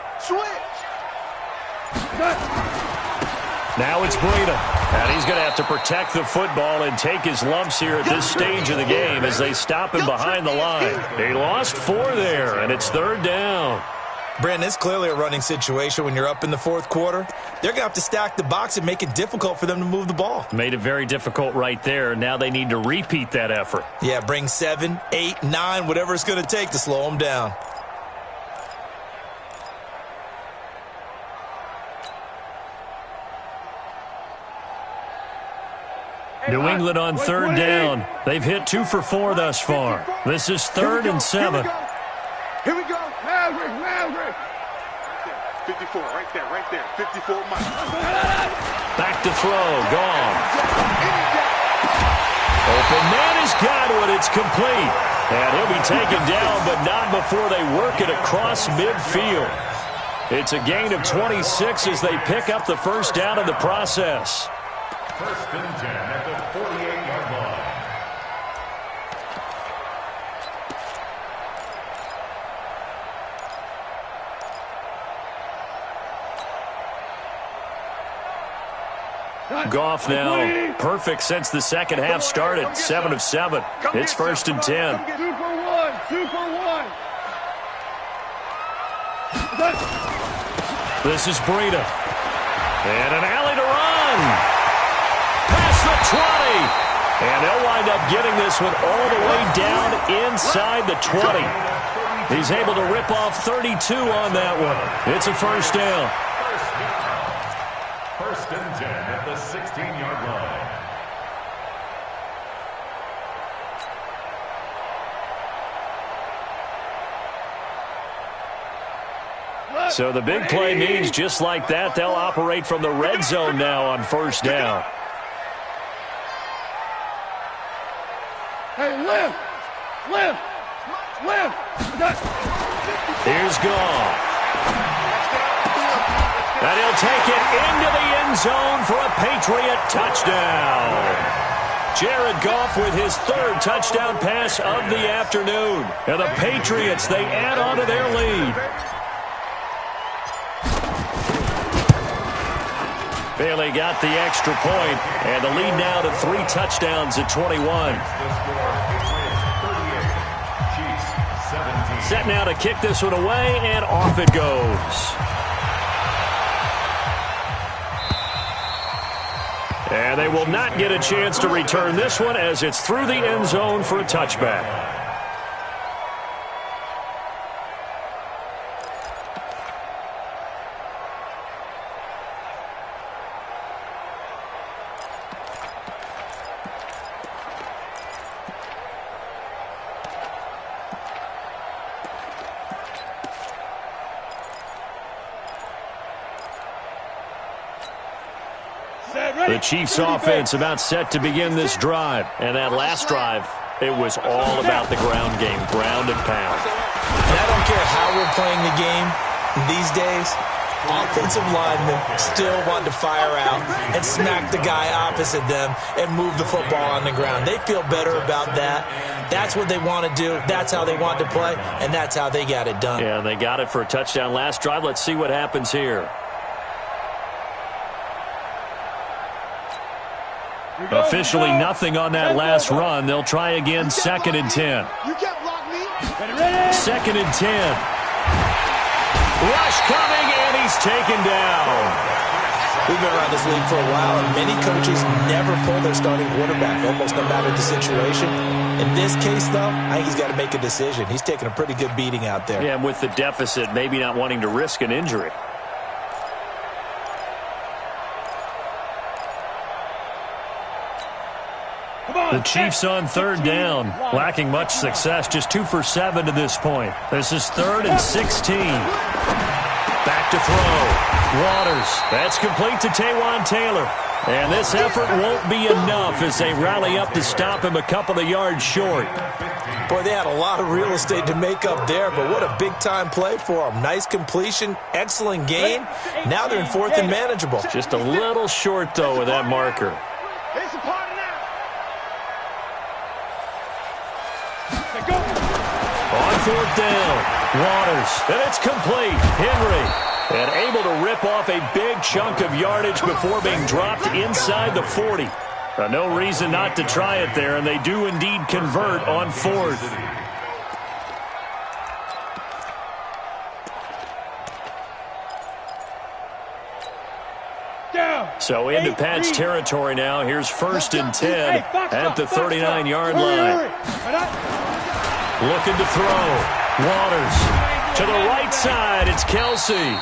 Now it's Breida. And he's going to have to protect the football and take his lumps here at this stage of the game as they stop him behind the line. They lost 4 there, and it's third down. Brandon, it's clearly a running situation when you're up in the 4th quarter. they're going to have to stack the box and make it difficult for them to move the ball. Made it very difficult right there. Now they need to repeat that effort. Yeah, bring 7, 8, 9, whatever it's going to take to slow them down. New England on third down. They've hit 2 for 4 thus far. This is 3rd and 7. Here we go. Maverick. 54, right there. 54 Mike. Back to throw. Gone. Open man has got one. It's complete. And he'll be taken down, but not before they work it across midfield. It's a gain of 26 as they pick up the first down in the process. 1st and 10 at the 48-yard line. Goff now perfect since the second half started. 7 of 7. It's 1st and 10. 2 for 1. This is Breida. And an alley to run. Past the 20. And they'll wind up getting this one all the way down inside the 20. He's able to rip off 32 on that one. It's a first down. 1st and 10 at the 16-yard line. So the big play means just like that, they'll operate from the red zone now on first down. Hey, lift. Here's Goff. And he'll take it into the end zone for a Patriot touchdown. Jared Goff with his 3rd touchdown pass of the afternoon. And the Patriots, they add on to their lead. Bailey got the extra point, and the lead now to 3 touchdowns at 21. Set now to kick this one away, and off it goes. And they will not get a chance to return this one as it's through the end zone for a touchback. The Chiefs offense about set to begin this drive. And that last drive, it was all about the ground game, ground and pound. And I don't care how we're playing the game these days, offensive linemen still want to fire out and smack the guy opposite them and move the football on the ground. They feel better about that. That's what they want to do. That's how they want to play, and that's how they got it done. Yeah, they got it for a touchdown last drive. Let's see what happens here. Officially nothing on that last run. They'll try again, 2nd and 10. You can't block me. 2nd and 10. Rush coming, and he's taken down. We've been around this league for a while, and many coaches never pull their starting quarterback, almost no matter the situation. In this case, though, I think he's got to make a decision. He's taking a pretty good beating out there. Yeah, and with the deficit, maybe not wanting to risk an injury. The Chiefs on 3rd down, lacking much success, just 2 for 7 to this point. This is 3rd and 16. Back to throw. Waters, that's complete to Taywan Taylor. And this effort won't be enough as they rally up to stop him a couple of yards short. Boy, they had a lot of real estate to make up there, but what a big-time play for them. Nice completion, excellent gain. Now they're in 4th and manageable. Just a little short, though, with that marker. It's a party now. On 4th down, Waters, and it's complete. Henry, and able to rip off a big chunk of yardage before being dropped inside the 40. No reason not to try it there, and they do indeed convert on 4th. So into Pat's territory now. Here's 1st and 10 at the 39-yard line. Looking to throw. Waters to the right side. It's Kelsey.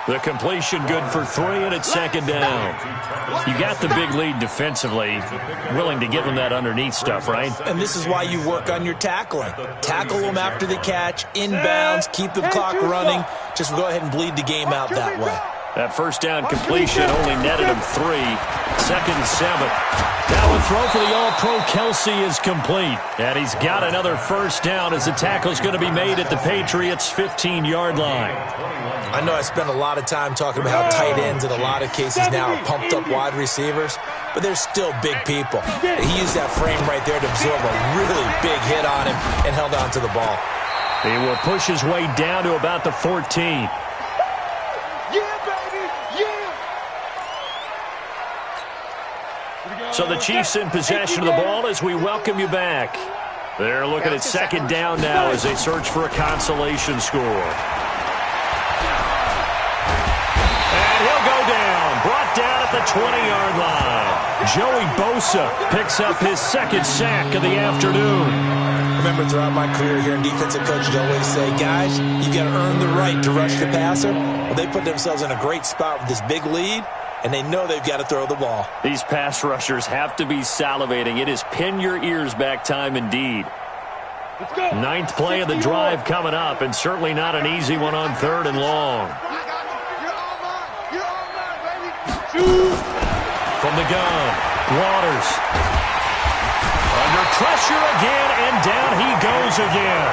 The completion good for 3, and it's 2nd down. You got the big lead defensively. Willing to give them that underneath stuff, right? And this is why you work on your tackling. Tackle them after the catch, inbounds, keep the clock running. Just go ahead and bleed the game out that way. That 1st down completion only netted him 3. 2nd and 7. Now a throw for the All-Pro Kelsey is complete. And he's got another 1st down as the tackle's going to be made at the Patriots' 15-yard line. I know I spent a lot of time talking about how tight ends in a lot of cases now are pumped-up wide receivers, but they're still big people. He used that frame right there to absorb a really big hit on him and held on to the ball. He will push his way down to about the 14. So the Chiefs in possession of the ball as we welcome you back. They're looking at 2nd down now as they search for a consolation score. And he'll go down, brought down at the 20-yard line. Joey Bosa picks up his 2nd sack of the afternoon. Remember, throughout my career here in defensive coach, I always say, guys, you got to earn the right to rush the passer. Well, they put themselves in a great spot with this big lead, and they know they've got to throw the ball. These pass rushers have to be salivating. It is pin your ears back time indeed. 9th play of the drive coming up, and certainly not an easy one on 3rd and long. From the gun, Waters. Under pressure again, and down he goes again.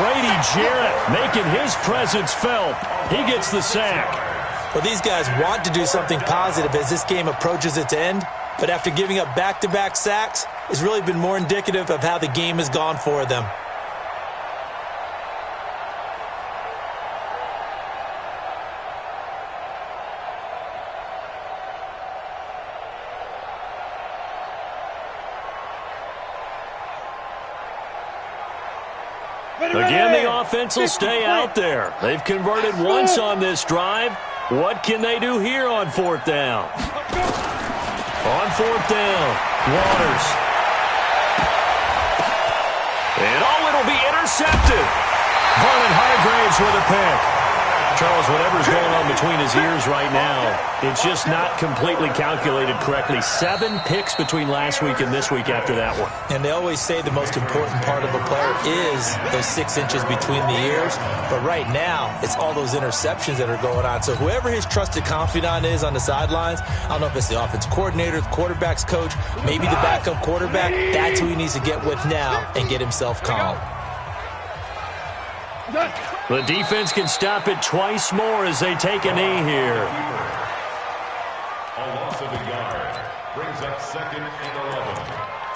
Grady Jarrett making his presence felt. He gets the sack. Well, these guys want to do something positive as this game approaches its end, but after giving up back-to-back sacks, it's really been more indicative of how the game has gone for them. Again, the offense will stay out there. They've converted once on this drive. What can they do here on 4th down? On 4th down, Waters. And it'll be intercepted. Vernon Hargraves with a pick. Charles, whatever's going on between his ears right now, it's just not completely calculated correctly. 7 picks between last week and this week after that one. And they always say the most important part of a player is those 6 inches between the ears. But right now, it's all those interceptions that are going on. So whoever his trusted confidant is on the sidelines, I don't know if it's the offensive coordinator, the quarterback's coach, maybe the backup quarterback, that's who he needs to get with now and get himself calm. The defense can stop it twice more as they take a knee here. A loss of a yard brings up 2nd and 11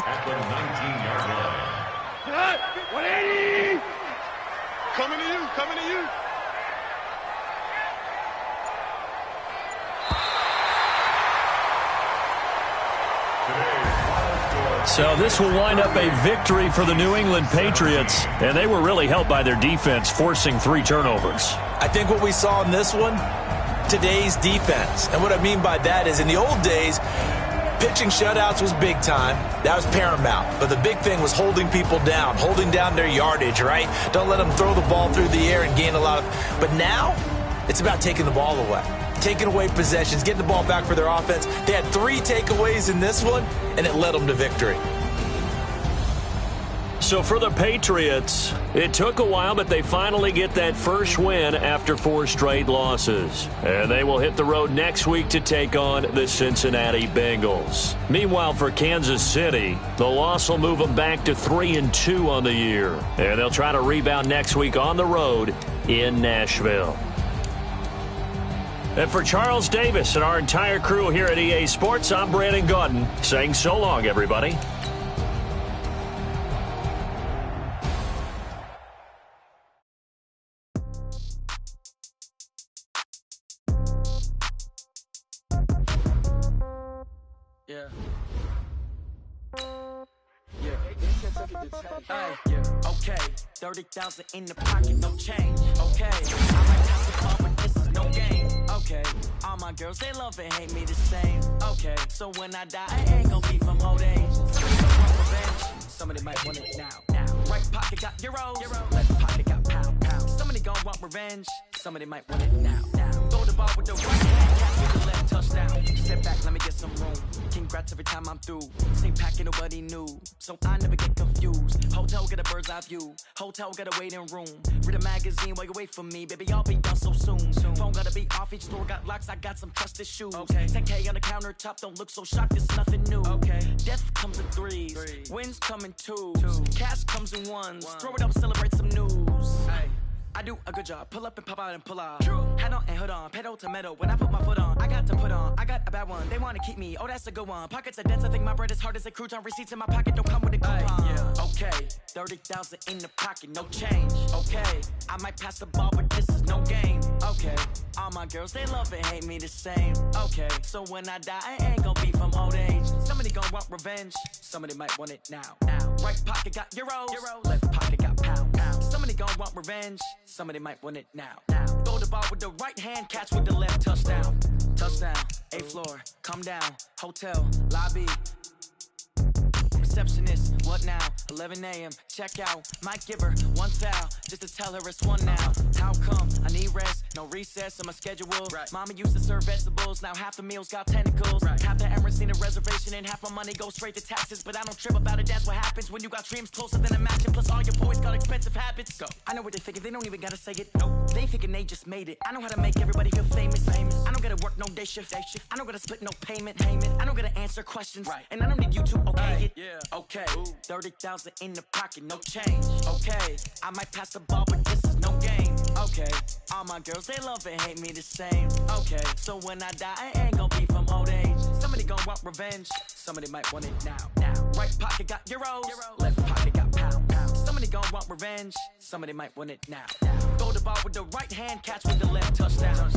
at the 19-yard line. 180! Coming to you, coming to you. So this will wind up a victory for the New England Patriots, and they were really helped by their defense, forcing 3 turnovers. I think what we saw in this one, today's defense. And what I mean by that is in the old days, pitching shutouts was big time. That was paramount. But the big thing was holding people down, holding down their yardage, right? Don't let them throw the ball through the air and gain a lot of... But now, it's about taking the ball away. Taking away possessions, getting the ball back for their offense. They had 3 takeaways in this one, and it led them to victory. So for the Patriots, it took a while, but they finally get that first win after 4 straight losses. And they will hit the road next week to take on the Cincinnati Bengals. Meanwhile, for Kansas City, the loss will move them back to 3-2 on the year. And they'll try to rebound next week on the road in Nashville. And for Charles Davis and our entire crew here at EA Sports, I'm Brandon Gaudin saying so long, everybody. Okay, 30,000 in the pocket, no change. Okay, I like basketball, but this is no game. Okay, all my girls, they love and hate me the same. Okay, so when I die, I ain't gonna be from old age. Somebody gon' want revenge, somebody might want it now. Right pocket got euros, left pocket got pound. Somebody gon' want revenge, somebody might want it now. Throw the ball with the right hand, catch with the left touchdown. Step back, let me get some room. Congrats every time I'm through. Same packet, nobody knew, so I never get confused. Hotel get a bird's eye view, hotel got a waiting room. Read a magazine while you wait for me, baby, I'll be done so soon. Phone gotta be off, each store got locks, I got some trusted shoes. 10K on the countertop, don't look so shocked, it's nothing new. Death comes in threes, wins come in twos, cash comes in ones. Throw it up, celebrate some news. I do a good job, pull up and pop out and pull out. Hat on and hood on, pedal to metal. When I put my foot on, I got to put on. I got a bad one, they wanna keep me, oh that's a good one. Pockets are dense, I think my bread is hard as a crouton. Receipts in my pocket don't come with a coupon. Okay, 30,000 in the pocket, no change. Okay, I might pass the ball, but this is no game. Okay, all my girls, they love and hate me the same. Okay, so when I die, I ain't gonna be from old age. Somebody gon' want revenge, somebody might want it now. Right pocket got euros, left pocket got pound. Somebody gon' want revenge, somebody might want it now. Throw the ball with the right hand, catch with the left touchdown. Touchdown, 8th floor, come down, hotel, lobby. Receptionist, what now? 11 a.m., check out. Might give her one foul, just to tell her it's one now. How come? I need rest, no recess in my schedule. Mama used to serve vegetables, now half the meals got tentacles. Half the errands need a reservation, and half my money goes straight to taxes. But I don't trip about it, that's what happens when you got dreams closer than a match. And plus all your boys got expensive habits. Go. I know what they thinking, they don't even gotta say it. Nope. They thinking they just made it. I know how to make everybody feel famous. I don't gotta work no day shift. I don't gotta split no payment. I don't gotta answer questions. And I don't need you to okay it. Okay, 30,000 in the pocket, no change. Okay, I might pass the ball, but this is no game. Okay, all my girls, they love and hate me the same. Okay, so when I die, I ain't gonna be from old age. Somebody gon' want revenge, somebody might want it now. Right pocket got euros, left pocket got pound. Somebody gon' want revenge, somebody might want it now. Throw the ball with the right hand, catch with the left touchdown.